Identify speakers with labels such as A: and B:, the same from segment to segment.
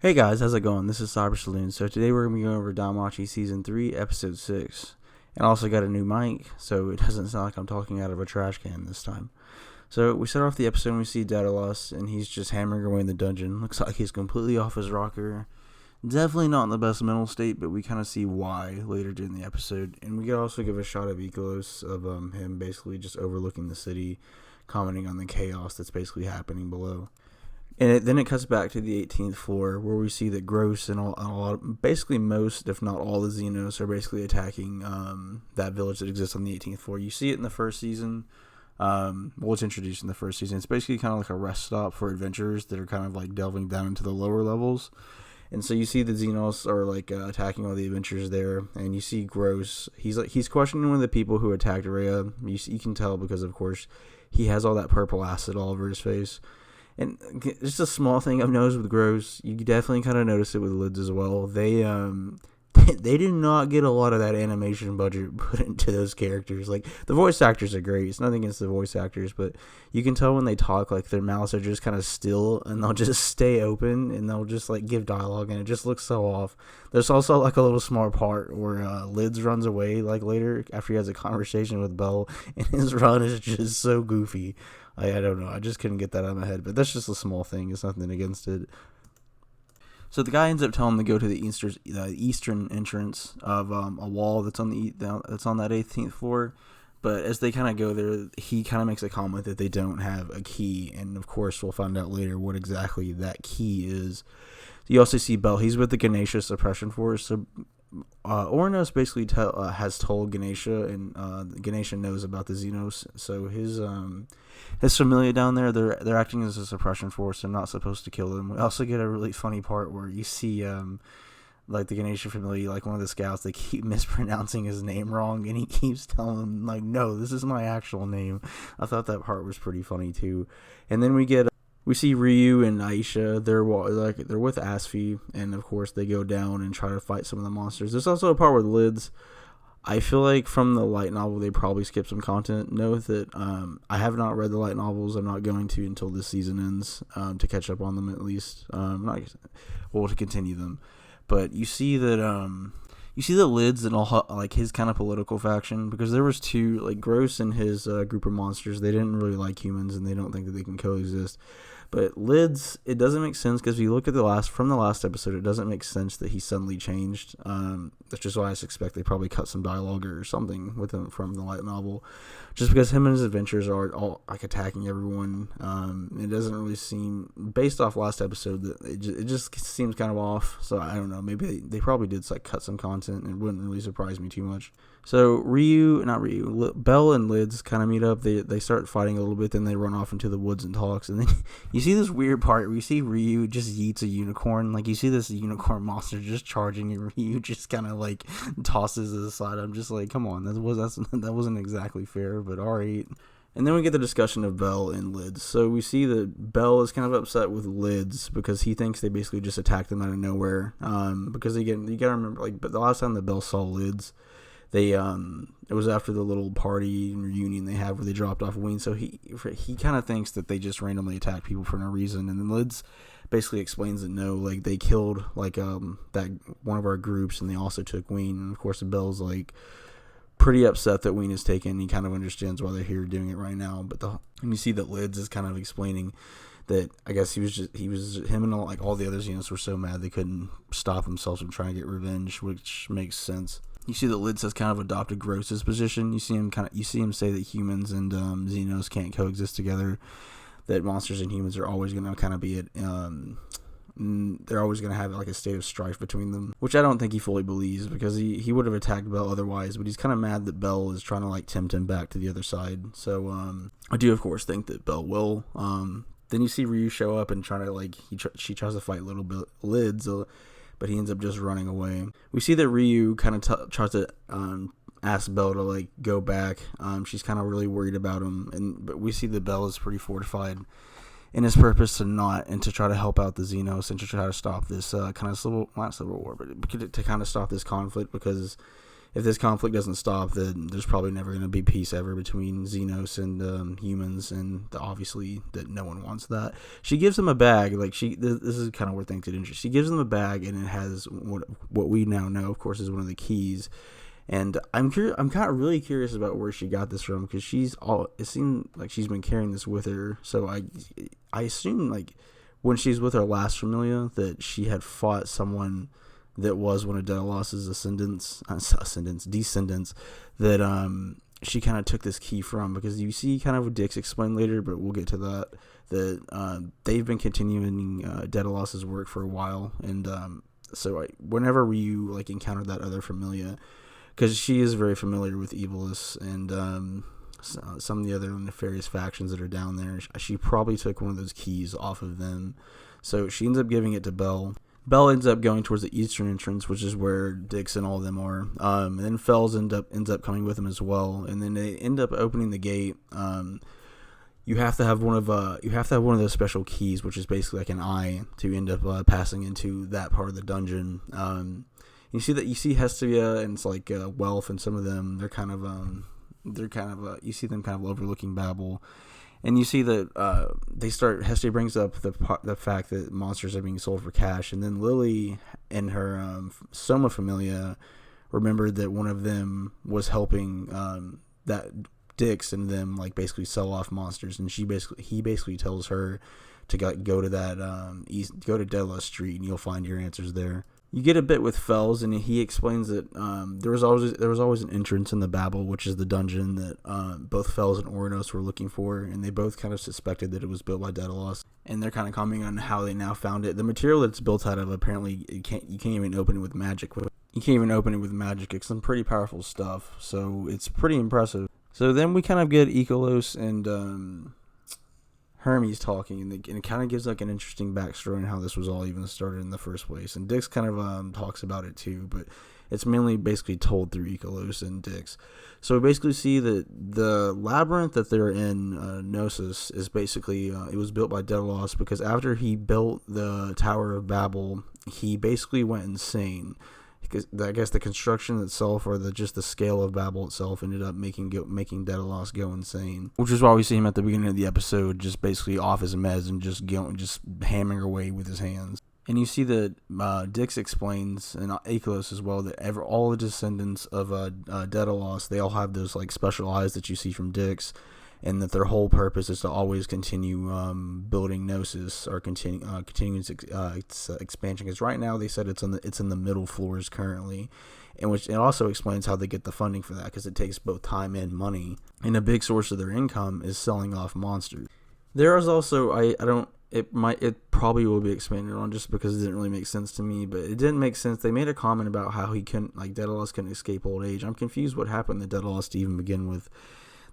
A: Hey guys, how's it going? This is Cyber Saloon. So today we're going to be going over Danmachi Season 3, Episode 6. And I also got a new mic, so it doesn't sound like I'm talking out of a trash can this time. So we start off the episode and we see Daedalus, and he's just hammering away in the dungeon. Looks like he's completely off his rocker. Definitely not in the best mental state, but we kind of see why later during the episode. And we could also give a shot of Ecos of him basically just overlooking the city, commenting on the chaos that's basically happening below. And then it cuts back to the 18th floor, where we see that Gross and a lot, basically most, if not all, the Xenos are basically attacking that village that exists on the 18th floor. You see it in the first season. It's introduced in the first season. It's basically kind of like a rest stop for adventurers that are kind of like delving down into the lower levels. And so you see the Xenos are like attacking all the adventurers there, and you see Gross. He's questioning one of the people who attacked Rhea. You can tell because, of course, he has all that purple acid all over his face. And just a small thing I've noticed with Gross, you definitely kind of notice it with Lids as well. They they do not get a lot of that animation budget put into those characters. Like, the voice actors are great. It's nothing against the voice actors, but you can tell when they talk, like, their mouths are just kind of still, and they'll just stay open, and they'll just, like, give dialogue, and it just looks so off. There's also, like, a little smart part where Lids runs away, like, later, after he has a conversation with Belle, and his run is just so goofy. I don't know. I just couldn't get that out of my head, but that's just a small thing. It's nothing against it. So the guy ends up telling him to go to the eastern entrance of a wall that's on that 18th floor. But as they kind of go there, he kind of makes a comment that they don't have a key, and of course we'll find out later what exactly that key is. You also see Bell. He's with the Gnosis suppression force. So Ornos basically has told Ganesha, and Ganesha knows about the Xenos. So his familia down there, they're acting as a suppression force. They're not supposed to kill them. We also get a really funny part where you see like the Ganesha familia, like one of the scouts, they keep mispronouncing his name wrong, and he keeps telling them, like, no, this is my actual name. I thought that part was pretty funny too. And then we see Ryu and Aisha. They're with Asfi, and of course they go down and try to fight some of the monsters. There's also a part with Lids. I feel like from the light novel they probably skipped some content. Note that I have not read the light novels. I'm not going to until this season ends to catch up on them at least. To continue them. But you see that Lids and all, like, his kind of political faction, because there was two, like, Gross and his group of monsters. They didn't really like humans, and they don't think that they can coexist. But Lids, it doesn't make sense, because if you look at the last episode, it doesn't make sense that he suddenly changed. That's just why I suspect they probably cut some dialogue or something with him from the light novel, just because him and his adventures are all like attacking everyone. It doesn't really seem, based off last episode, that it just seems kind of off. So I don't know. Maybe they probably did like cut some content, and it wouldn't really surprise me too much. So Belle and Lids kind of meet up. They start fighting a little bit, then they run off into the woods and talks. And then you see this weird part where you see Ryu just yeets a unicorn. Like, you see this unicorn monster just charging, and Ryu just kind of like tosses it aside. I'm just like, come on, that wasn't exactly fair, but alright. And then we get the discussion of Belle and Lids. So we see that Belle is kind of upset with Lids because he thinks they basically just attacked them out of nowhere. Because again, you gotta remember, like, but the last time that Belle saw Lids, it was after the little party and reunion they had where they dropped off Ween. So he kind of thinks that they just randomly attack people for no reason. And then Lids basically explains that no, like, they killed like that one of our groups, and they also took Ween. And of course, Belle's like pretty upset that Ween is taken. He kind of understands why they're here doing it right now. And you see that Lids is kind of explaining that I guess him and all the other Xenos were so mad they couldn't stop themselves from trying to get revenge, which makes sense. You see that Lids has kind of adopted Gross's position. You see him say that humans and Xenos can't coexist together. That monsters and humans are always going to kind of be they're always going to have like a state of strife between them, which I don't think he fully believes, because he would have attacked Belle otherwise. But he's kind of mad that Belle is trying to like tempt him back to the other side. So I do of course think that Belle will. Then you see Ryu show up and trying to like she tries to fight little Lids. But he ends up just running away. We see that Ryu kind of tries to ask Belle to like go back. She's kind of really worried about him, but we see that Belle is pretty fortified in his purpose to try to help out the Xenos and to try to stop this kind of not civil war, but to kind of stop this conflict, because if this conflict doesn't stop, then there's probably never going to be peace ever between Xenos and humans, and obviously that no one wants that. She gives them a bag, like this is kind of where things get interesting. She gives them a bag, and it has what we now know, of course, is one of the keys. And I'm kind of really curious about where she got this from, because it seemed like she's been carrying this with her. So I assume, like, when she's with her last familia, that she had fought someone that was one of Daedalus' descendants, that she kind of took this key from, because you see kind of what Dix explained later, but we'll get to that they've been continuing Daedalus' work for a while, and so whenever you like encounter that other familia, because she is very familiar with Evilus and some of the other nefarious factions that are down there, she probably took one of those keys off of them, so she ends up giving it to Bell. Bell ends up going towards the eastern entrance, which is where Dix and all of them are. And then Fells ends up coming with them as well. And then they end up opening the gate. You have to have one of those special keys, which is basically like an eye, to end up passing into that part of the dungeon. You see Hestia and it's like Welf, and some of them you see them kind of overlooking Babel. And you see that Hestia brings up the fact that monsters are being sold for cash, and then Lily and her Soma Familia remembered that one of them was helping that Dix and them like basically sell off monsters, and he basically tells her to go to that go to Dela Street, and you'll find your answers there. You get a bit with Fells, and he explains that there was always an entrance in the Babel, which is the dungeon that both Fells and Oranos were looking for, and they both kind of suspected that it was built by Daedalus, and they're kind of commenting on how they now found it. The material that it's built out of, apparently, you can't even open it with magic. You can't even open it with magic. It's some pretty powerful stuff, so it's pretty impressive. So then we kind of get Ecolos and Hermes talking, and it kind of gives like an interesting backstory on how this was all even started in the first place. And Dix kind of talks about it too, but it's mainly basically told through Ecolos and Dix. So we basically see that the labyrinth that they're in, Gnosis, is basically it was built by Daedalus, because after he built the Tower of Babel, he basically went insane. Because I guess the construction itself, or just the scale of Babel itself, ended up making Daedalus go insane. Which is why we see him at the beginning of the episode, just basically off his meds and just hammering away with his hands. And you see that Dix explains, and Akelos as well, that all the descendants of Daedalus, they all have those like special eyes that you see from Dix, and that their whole purpose is to always continue building Gnosis, or continuing its expansion. Because right now they said it's in the middle floors currently, and which it also explains how they get the funding for that, because it takes both time and money, and a big source of their income is selling off monsters. There is also it probably will be expanded on, just because it didn't really make sense to me, but it didn't make sense. They made a comment about how Daedalus couldn't escape old age. I'm confused what happened to Daedalus to even begin with.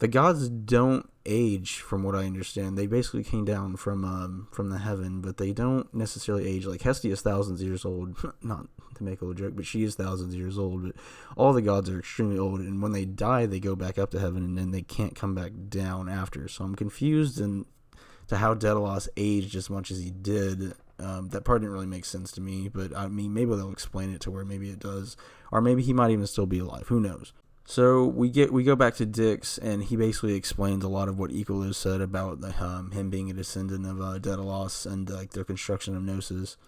A: The gods don't age, from what I understand. They basically came down from the heaven, but they don't necessarily age. Like Hestia is thousands of years old. Not to make a little joke, but she is thousands of years old. But all the gods are extremely old, and when they die, they go back up to heaven, and then they can't come back down after. So I'm confused to how Daedalus aged as much as he did. That part didn't really make sense to me, but I mean, maybe they'll explain it to where maybe it does, or maybe he might even still be alive. Who knows? So we go back to Dix, and he basically explains a lot of what Ecolos said about him being a descendant of Daedalus and like their construction of Gnosis.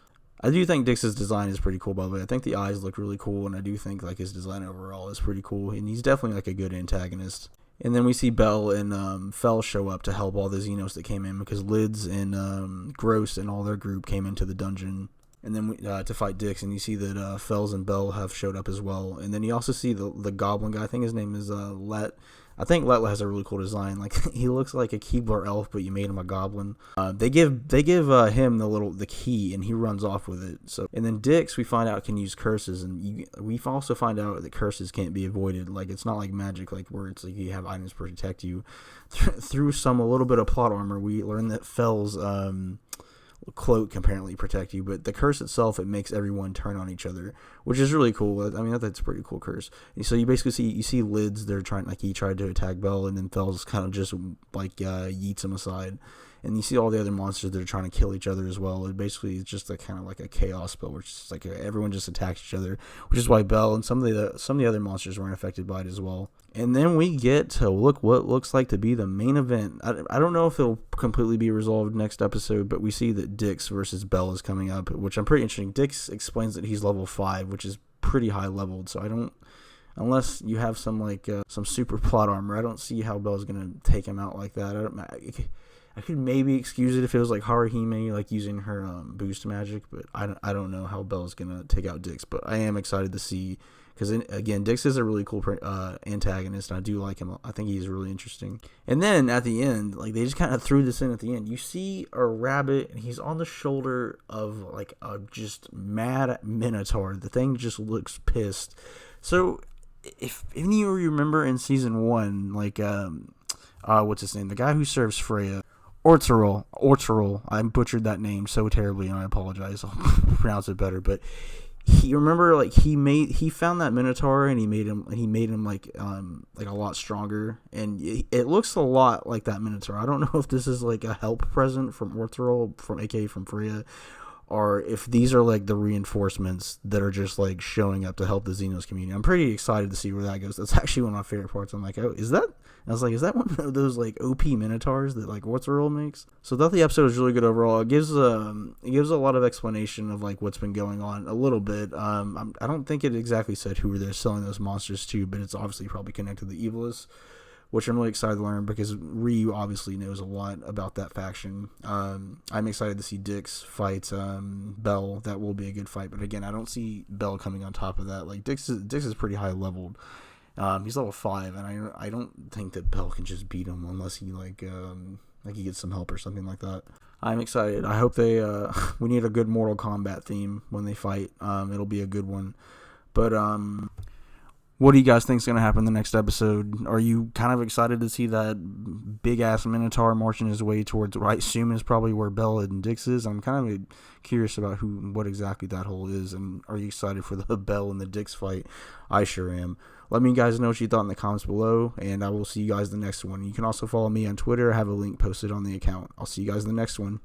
A: I do think Dix's design is pretty cool, by the way. I think the eyes look really cool, and I do think like his design overall is pretty cool, and he's definitely like a good antagonist. And then we see Bell and Fell show up to help all the Xenos that came in, because Lids and Gross and all their group came into the dungeon, and then to fight Dix. And you see that Fells and Bell have showed up as well. And then you also see the goblin guy. I think his name is Let. I think Let has a really cool design. Like, he looks like a Keebler elf, but you made him a goblin. They give him the key, and he runs off with it. So, and then Dix, we find out, can use curses, and we also find out that curses can't be avoided. Like, it's not like magic, like where it's like you have items to protect you. Through a little bit of plot armor, we learn that Fell's cloak can apparently protect you, but the curse itself, it makes everyone turn on each other, which is really cool. I mean, that's a pretty cool curse. And so you basically see Lids, they're trying, like, he tried to attack Bell, and then Fells kind of just like yeets him aside, And you see all the other monsters that are trying to kill each other as well. It basically is just a kind of like a chaos spell, where it's just like everyone just attacks each other, which is why Bell and some of the other monsters weren't affected by it as well. And then we get to look what looks like to be the main event. I don't know if it'll completely be resolved next episode, but we see that Dix versus Bell is coming up, which I'm pretty interesting. Dix explains that he's level 5, which is pretty high leveled, so I don't, unless you have some like some super plot armor, I don't see how Bell's gonna take him out like that. I could maybe excuse it if it was like Haruhime, like using her boost magic, but I don't know how Bell's gonna take out Dix. But I am excited to see, because again, Dix is a really cool antagonist, and I do like him. I think he's really interesting. And then at the end, like they just kind of threw this in at the end. You see a rabbit, and he's on the shoulder of like a just mad minotaur. The thing just looks pissed. So if any of you remember in season 1, like what's his name? The guy who serves Freya. Orturol. I butchered that name so terribly, and I apologize. I'll pronounce it better. But he found that Minotaur, and he made him like a lot stronger, and it looks a lot like that Minotaur. I don't know if this is like a help present from Orturol, from Freya, or if these are like the reinforcements that are just like showing up to help the Xenos community. I'm pretty excited to see where that goes. That's actually one of my favorite parts. I'm like, oh, is that one of those like OP Minotaurs that like Orturol makes? So I thought the episode was really good overall. It gives a lot of explanation of like what's been going on a little bit. I don't think it exactly said who they're selling those monsters to, but it's obviously probably connected to the Evilists, which I'm really excited to learn, because Ryu obviously knows a lot about that faction. I'm excited to see Dix fight Bell. That will be a good fight, but again, I don't see Bell coming on top of that. Like Dix is pretty high leveled. He's level 5, and I don't think that Bell can just beat him unless he like he gets some help or something like that. I'm excited. I hope they we need a good Mortal Kombat theme when they fight. It'll be a good one. But what do you guys think is going to happen in the next episode? Are you kind of excited to see that big-ass Minotaur marching his way towards what I assume is probably where Bell and Dix is? I'm kind of curious about what exactly that hole is, and are you excited for the Bell and the Dix fight? I sure am. Let me guys know what you thought in the comments below, and I will see you guys in the next one. You can also follow me on Twitter. I have a link posted on the account. I'll see you guys in the next one.